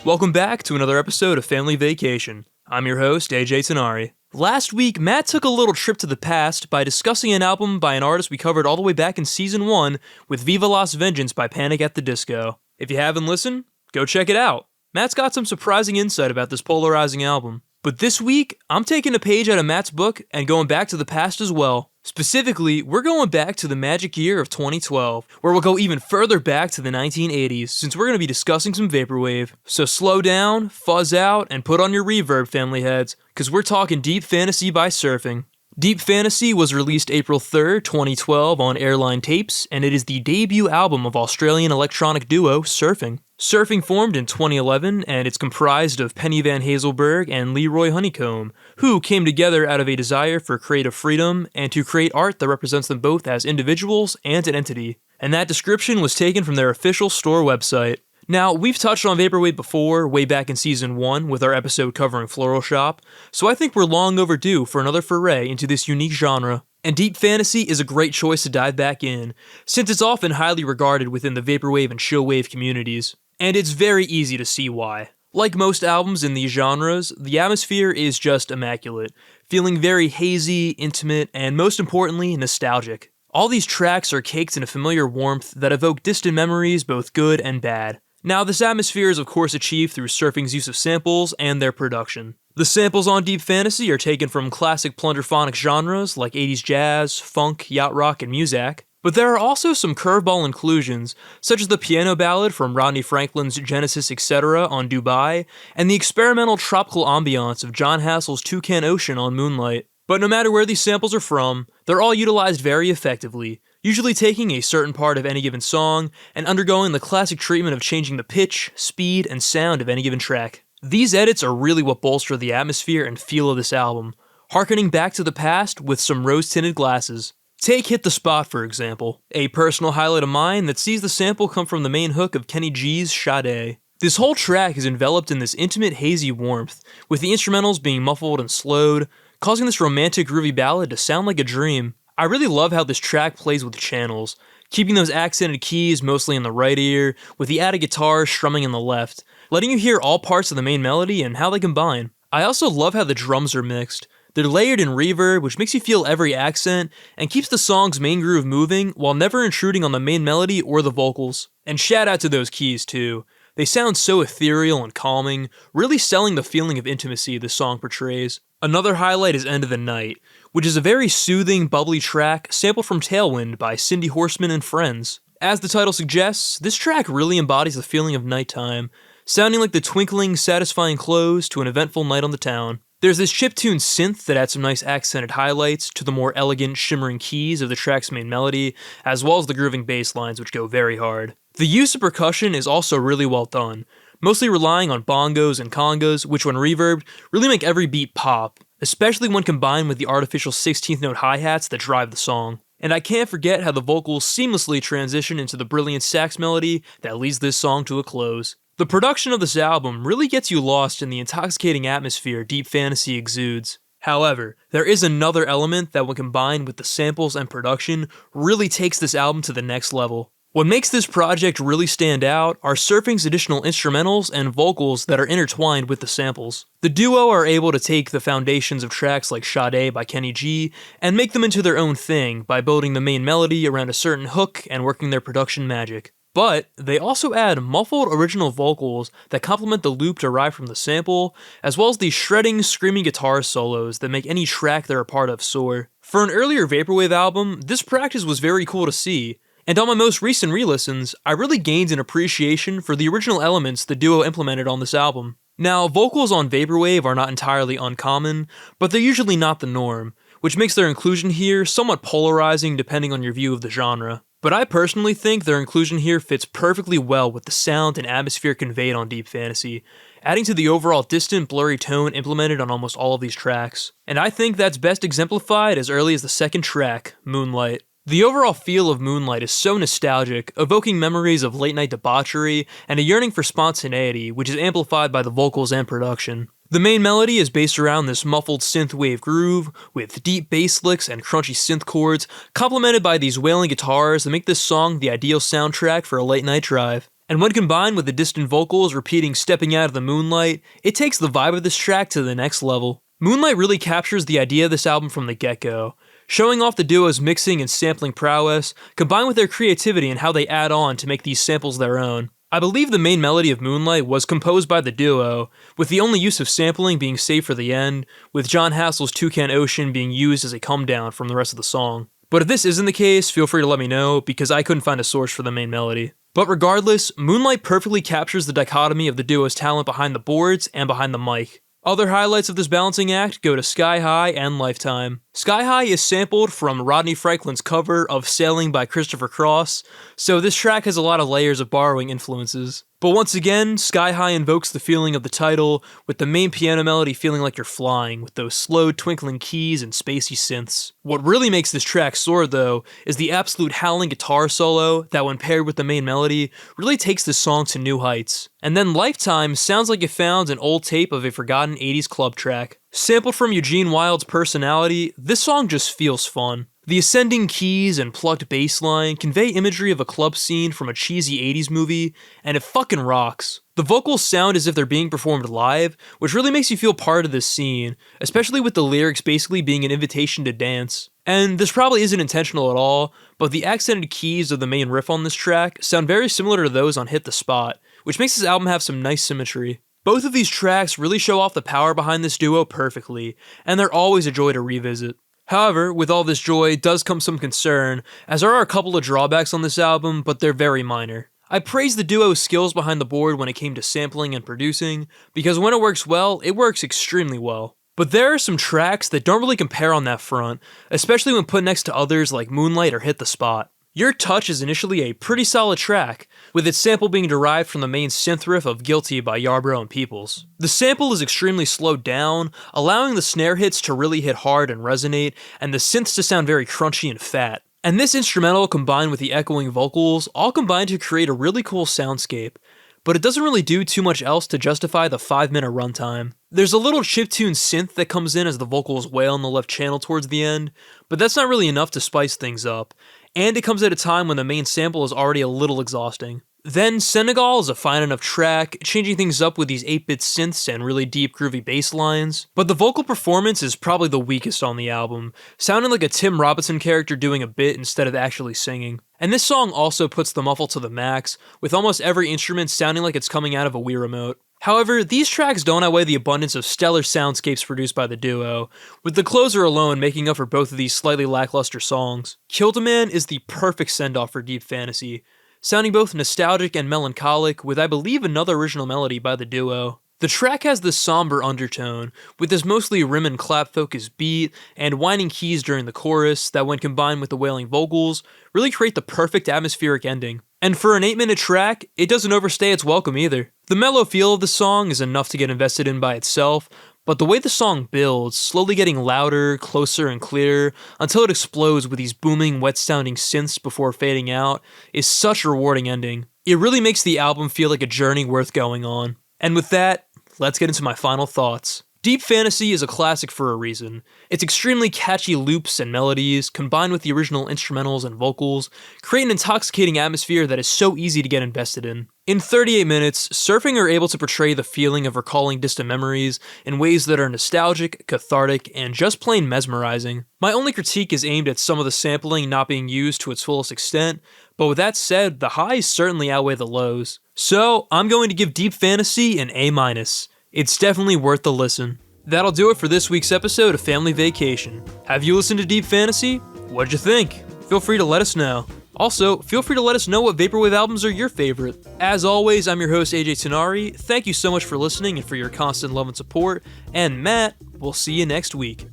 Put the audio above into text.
Welcome back to another episode of Family Vacation. I'm your host, AJ Tenari. Last week, Matt took a little trip to the past by discussing an album by an artist we covered all the way back in Season 1 with Viva Las Vengeance by Panic at the Disco. If you haven't listened, go check it out. Matt's got some surprising insight about this polarizing album. But this week, I'm taking a page out of Matt's book and going back to the past as well. Specifically, we're going back to the magic year of 2012, where we'll go even further back to the 1980s, since we're going to be discussing some vaporwave. So slow down, fuzz out, and put on your reverb, family heads, because we're talking Deep Fantasy by Surfing. Deep Fantasy was released April 3rd, 2012 on Airline Tapes, and it is the debut album of Australian electronic duo Surfing. Surfing formed in 2011, and it's comprised of Penny Van Hazelberg and Leroy Honeycomb, who came together out of a desire for creative freedom and to create art that represents them both as individuals and an entity. And that description was taken from their official store website. Now, we've touched on vaporwave before, way back in Season 1 with our episode covering Floral Shop, so I think we're long overdue for another foray into this unique genre. And Deep Fantasy is a great choice to dive back in, since it's often highly regarded within the vaporwave and chillwave communities. And it's very easy to see why. Like most albums in these genres, the atmosphere is just immaculate, feeling very hazy, intimate, and most importantly, nostalgic. All these tracks are caked in a familiar warmth that evoke distant memories, both good and bad. Now, this atmosphere is of course achieved through Surfing's use of samples and their production. The samples on Deep Fantasy are taken from classic plunderphonic genres like 80s jazz, funk, yacht rock, and muzak, but there are also some curveball inclusions, such as the piano ballad from Rodney Franklin's Genesis Etc. on Dubai, and the experimental tropical ambiance of John Hassel's Toucan Ocean on Moonlight. But no matter where these samples are from, they're all utilized very effectively, usually taking a certain part of any given song and undergoing the classic treatment of changing the pitch, speed, and sound of any given track. These edits are really what bolster the atmosphere and feel of this album, harkening back to the past with some rose-tinted glasses. Take Hit the Spot, for example, a personal highlight of mine that sees the sample come from the main hook of Kenny G's Sade. This whole track is enveloped in this intimate hazy warmth, with the instrumentals being muffled and slowed, causing this romantic groovy ballad to sound like a dream. I really love how this track plays with channels, keeping those accented keys mostly in the right ear, with the added guitar strumming in the left, letting you hear all parts of the main melody and how they combine. I also love how the drums are mixed. They're layered in reverb, which makes you feel every accent, and keeps the song's main groove moving while never intruding on the main melody or the vocals. And shout out to those keys too. They sound so ethereal and calming, really selling the feeling of intimacy this song portrays. Another highlight is End of the Night, which is a very soothing, bubbly track sampled from Tailwind by Cindy Horseman and Friends. As the title suggests, this track really embodies the feeling of nighttime, sounding like the twinkling, satisfying close to an eventful night on the town. There's this chiptune synth that adds some nice accented highlights to the more elegant, shimmering keys of the track's main melody, as well as the grooving bass lines which go very hard. The use of percussion is also really well done, mostly relying on bongos and congas, which when reverbed, really make every beat pop, especially when combined with the artificial 16th note hi-hats that drive the song. And I can't forget how the vocals seamlessly transition into the brilliant sax melody that leads this song to a close. The production of this album really gets you lost in the intoxicating atmosphere Deep Fantasy exudes. However, there is another element that when combined with the samples and production really takes this album to the next level. What makes this project really stand out are Surfing's additional instrumentals and vocals that are intertwined with the samples. The duo are able to take the foundations of tracks like Sade by Kenny G and make them into their own thing by building the main melody around a certain hook and working their production magic. But they also add muffled original vocals that complement the loop derived from the sample, as well as the shredding, screaming guitar solos that make any track they're a part of soar. For an earlier vaporwave album, this practice was very cool to see, and on my most recent re-listens, I really gained an appreciation for the original elements the duo implemented on this album. Now, vocals on vaporwave are not entirely uncommon, but they're usually not the norm, which makes their inclusion here somewhat polarizing depending on your view of the genre. But I personally think their inclusion here fits perfectly well with the sound and atmosphere conveyed on Deep Fantasy, adding to the overall distant, blurry tone implemented on almost all of these tracks. And I think that's best exemplified as early as the second track, Moonlight. The overall feel of Moonlight is so nostalgic, evoking memories of late-night debauchery and a yearning for spontaneity, which is amplified by the vocals and production. The main melody is based around this muffled synthwave groove, with deep bass licks and crunchy synth chords, complemented by these wailing guitars that make this song the ideal soundtrack for a late-night drive. And when combined with the distant vocals repeating "stepping out of the moonlight," it takes the vibe of this track to the next level. Moonlight really captures the idea of this album from the get-go, showing off the duo's mixing and sampling prowess, combined with their creativity and how they add on to make these samples their own. I believe the main melody of Moonlight was composed by the duo, with the only use of sampling being saved for the end, with John Hassel's Toucan Ocean being used as a come-down from the rest of the song. But if this isn't the case, feel free to let me know, because I couldn't find a source for the main melody. But regardless, Moonlight perfectly captures the dichotomy of the duo's talent behind the boards and behind the mic. Other highlights of this balancing act go to Sky High and Lifetime. Sky High is sampled from Rodney Franklin's cover of Sailing by Christopher Cross, so this track has a lot of layers of borrowing influences. But once again, Sky High invokes the feeling of the title, with the main piano melody feeling like you're flying, with those slow twinkling keys and spacey synths. What really makes this track soar though, is the absolute howling guitar solo that when paired with the main melody, really takes this song to new heights. And then Lifetime sounds like you found an old tape of a forgotten 80s club track. Sampled from Eugene Wilde's Personality, this song just feels fun. The ascending keys and plucked bass line convey imagery of a club scene from a cheesy 80s movie, and it fucking rocks. The vocals sound as if they're being performed live, which really makes you feel part of this scene, especially with the lyrics basically being an invitation to dance. And this probably isn't intentional at all, but the accented keys of the main riff on this track sound very similar to those on Hit the Spot, which makes this album have some nice symmetry. Both of these tracks really show off the power behind this duo perfectly, and they're always a joy to revisit. However, with all this joy does come some concern, as there are a couple of drawbacks on this album, but they're very minor. I praise the duo's skills behind the board when it came to sampling and producing, because when it works well, it works extremely well. But there are some tracks that don't really compare on that front, especially when put next to others like Moonlight or Hit the Spot. Your Touch is initially a pretty solid track, with its sample being derived from the main synth riff of Guilty by Yarbrough and Peoples. The sample is extremely slowed down, allowing the snare hits to really hit hard and resonate, and the synths to sound very crunchy and fat. And this instrumental combined with the echoing vocals all combine to create a really cool soundscape, but it doesn't really do too much else to justify the 5-minute runtime. There's a little chiptune synth that comes in as the vocals wail in the left channel towards the end, but that's not really enough to spice things up, and it comes at a time when the main sample is already a little exhausting. Then Senegal is a fine enough track, changing things up with these 8-bit synths and really deep groovy bass lines, but the vocal performance is probably the weakest on the album, sounding like a Tim Robinson character doing a bit instead of actually singing. And this song also puts the muffle to the max, with almost every instrument sounding like it's coming out of a Wii remote. However, these tracks don't outweigh the abundance of stellar soundscapes produced by the duo, with the closer alone making up for both of these slightly lackluster songs. Kildaman is the perfect send-off for Deep Fantasy, sounding both nostalgic and melancholic, with I believe another original melody by the duo. The track has this somber undertone, with this mostly rim and clap focused beat and whining keys during the chorus that when combined with the wailing vocals, really create the perfect atmospheric ending. And for an 8-minute track, it doesn't overstay its welcome either. The mellow feel of the song is enough to get invested in by itself, but the way the song builds, slowly getting louder, closer, and clearer, until it explodes with these booming, wet-sounding synths before fading out, is such a rewarding ending. It really makes the album feel like a journey worth going on. And with that, let's get into my final thoughts. Deep Fantasy is a classic for a reason. Its extremely catchy loops and melodies, combined with the original instrumentals and vocals, create an intoxicating atmosphere that is so easy to get invested in. In 38 minutes, Surfing are able to portray the feeling of recalling distant memories in ways that are nostalgic, cathartic, and just plain mesmerizing. My only critique is aimed at some of the sampling not being used to its fullest extent, but with that said, the highs certainly outweigh the lows. So, I'm going to give Deep Fantasy an A-. It's definitely worth the listen. That'll do it for this week's episode of Family Vacation. Have you listened to Deep Fantasy? What'd you think? Feel free to let us know. Also, feel free to let us know what vaporwave albums are your favorite. As always, I'm your host AJ Tenari. Thank you so much for listening and for your constant love and support. And Matt, we'll see you next week.